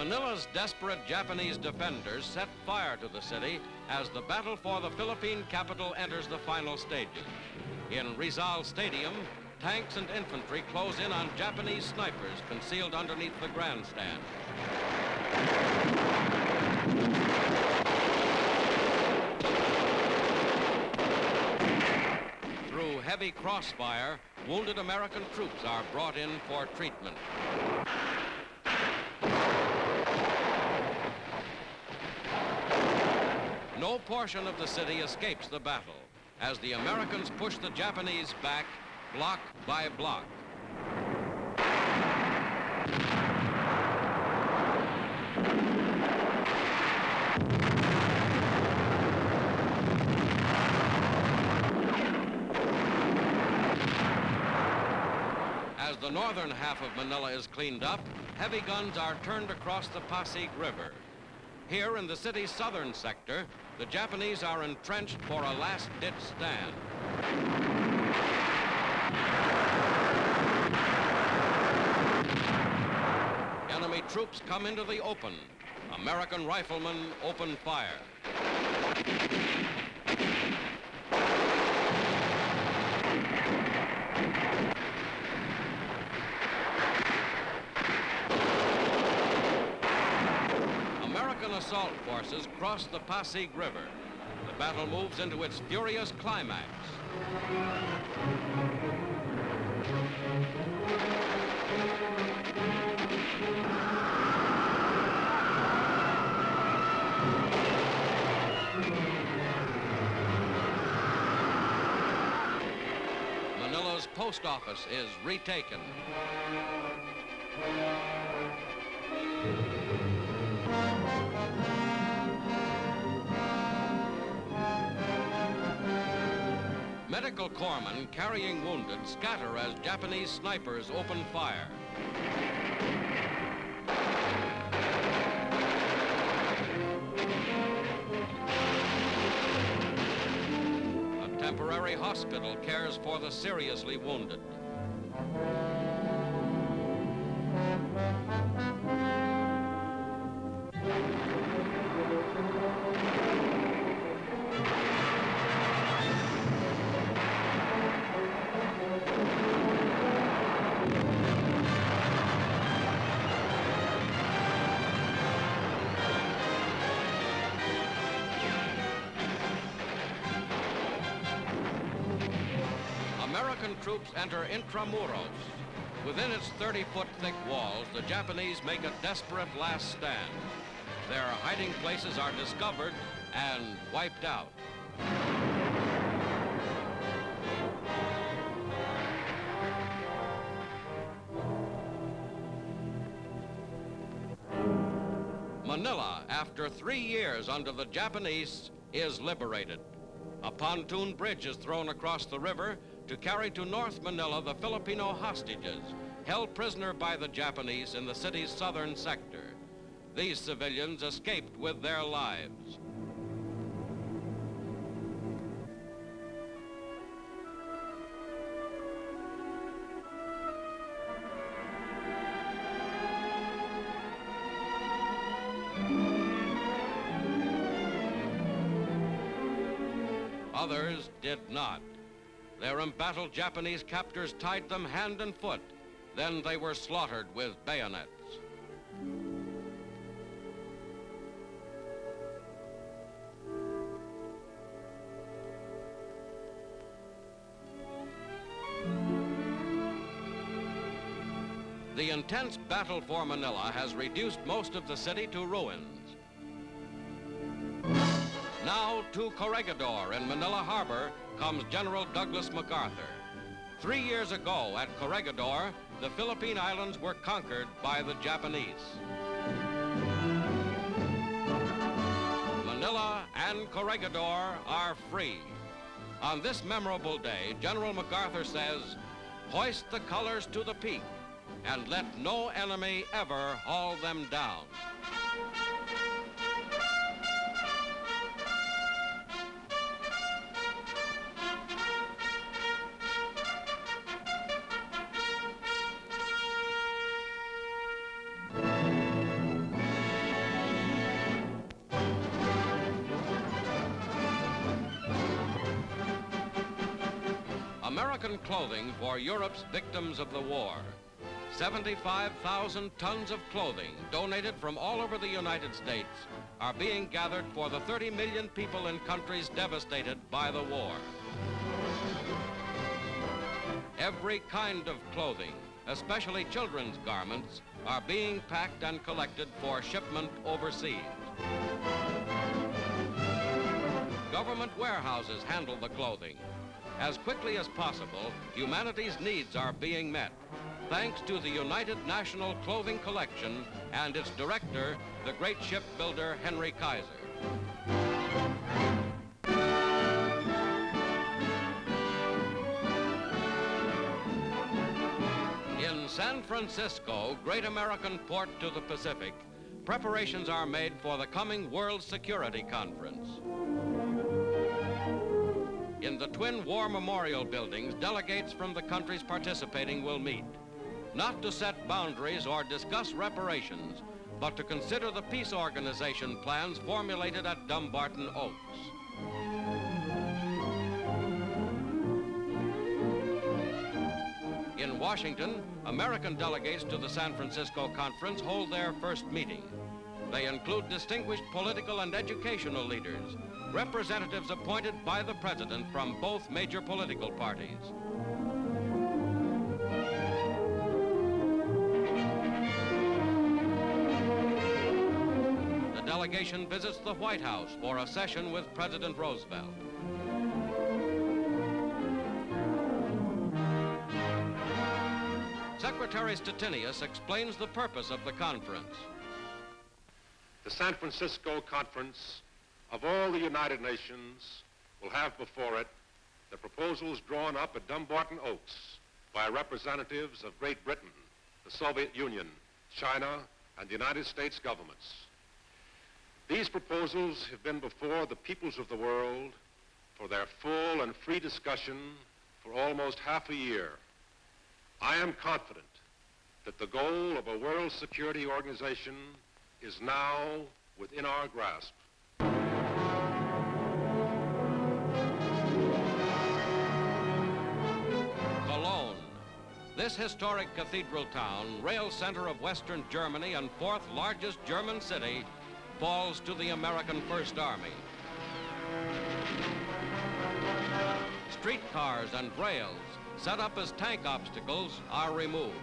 Manila's desperate Japanese defenders set fire to the city as the battle for the Philippine capital enters the final stages. In Rizal Stadium, tanks and infantry close in on Japanese snipers concealed underneath the grandstand. Through heavy crossfire, wounded American troops are brought in for treatment. No portion of the city escapes the battle as the Americans push the Japanese back block by block. As the northern half of Manila is cleaned up, heavy guns are turned across the Pasig River. Here in the city's southern sector, the Japanese are entrenched for a last-ditch stand. Enemy troops come into the open. American riflemen open fire. American assault forces cross the Pasig River. The battle moves into its furious climax. Manila's post office is retaken. Medical corpsmen carrying wounded scatter as Japanese snipers open fire. A temporary hospital cares for the seriously wounded. American troops enter Intramuros. Within its 30-foot thick walls, the Japanese make a desperate last stand. Their hiding places are discovered and wiped out. Manila, after 3 years under the Japanese, is liberated. A pontoon bridge is thrown across the river to carry to North Manila the Filipino hostages held prisoner by the Japanese in the city's southern sector. These civilians escaped with their lives. Others did not. Their embattled Japanese captors tied them hand and foot. Then they were slaughtered with bayonets. The intense battle for Manila has reduced most of the city to ruins. Now to Corregidor in Manila Harbor comes General Douglas MacArthur. 3 years ago at Corregidor, the Philippine Islands were conquered by the Japanese. Manila and Corregidor are free. On this memorable day, General MacArthur says, "Hoist the colors to the peak and let no enemy ever haul them down." American clothing for Europe's victims of the war. 75,000 tons of clothing donated from all over the United States are being gathered for the 30 million people in countries devastated by the war. Every kind of clothing, especially children's garments, are being packed and collected for shipment overseas. Government warehouses handle the clothing. As quickly as possible, humanity's needs are being met, thanks to the United National Clothing Collection and its director, the great shipbuilder Henry Kaiser. In San Francisco, great American port to the Pacific, preparations are made for the coming World Security Conference. In the twin War Memorial buildings, delegates from the countries participating will meet, not to set boundaries or discuss reparations, but to consider the peace organization plans formulated at Dumbarton Oaks. In Washington, American delegates to the San Francisco Conference hold their first meeting. They include distinguished political and educational leaders, representatives appointed by the President from both major political parties. The delegation visits the White House for a session with President Roosevelt. Secretary Stettinius explains the purpose of the conference. The San Francisco Conference of all the United Nations will have before it the proposals drawn up at Dumbarton Oaks by representatives of Great Britain, the Soviet Union, China, and the United States governments. These proposals have been before the peoples of the world for their full and free discussion for almost half a year. I am confident that the goal of a World Security Organization is now within our grasp. Cologne. This historic cathedral town, rail center of Western Germany and fourth largest German city, falls to the American First Army. Streetcars and rails, set up as tank obstacles, are removed.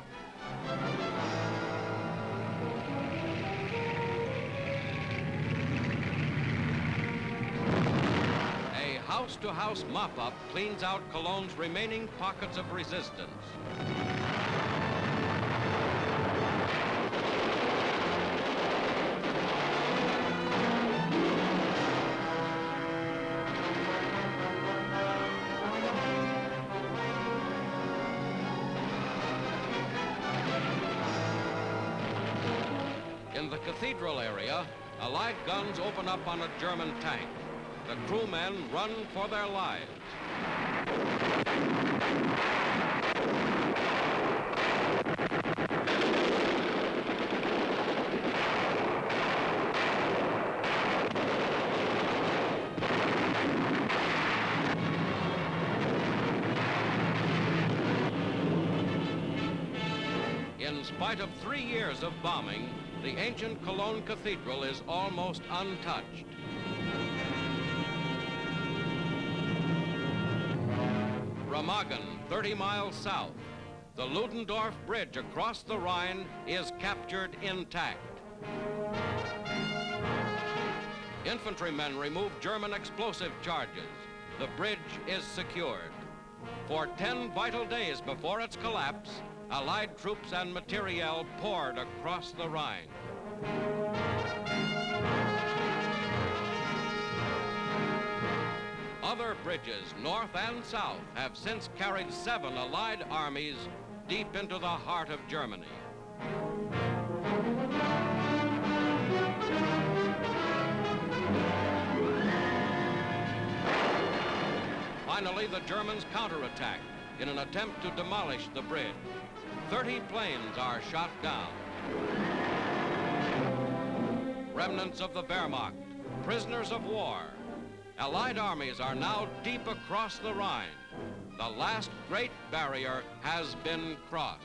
A house-to-house mop-up cleans out Cologne's remaining pockets of resistance. In the cathedral area, Allied guns open up on a German tank. The crewmen run for their lives. In spite of 3 years of bombing, the ancient Cologne Cathedral is almost untouched. Remagen, 30 miles south. The Ludendorff Bridge across the Rhine is captured intact. Infantrymen remove German explosive charges. The bridge is secured. For 10 vital days before its collapse, Allied troops and materiel poured across the Rhine. Other bridges, north and south, have since carried 7 Allied armies deep into the heart of Germany. Finally, the Germans counterattacked in an attempt to demolish the bridge. 30 planes are shot down. Remnants of the Wehrmacht, prisoners of war. Allied armies are now deep across the Rhine. The last great barrier has been crossed.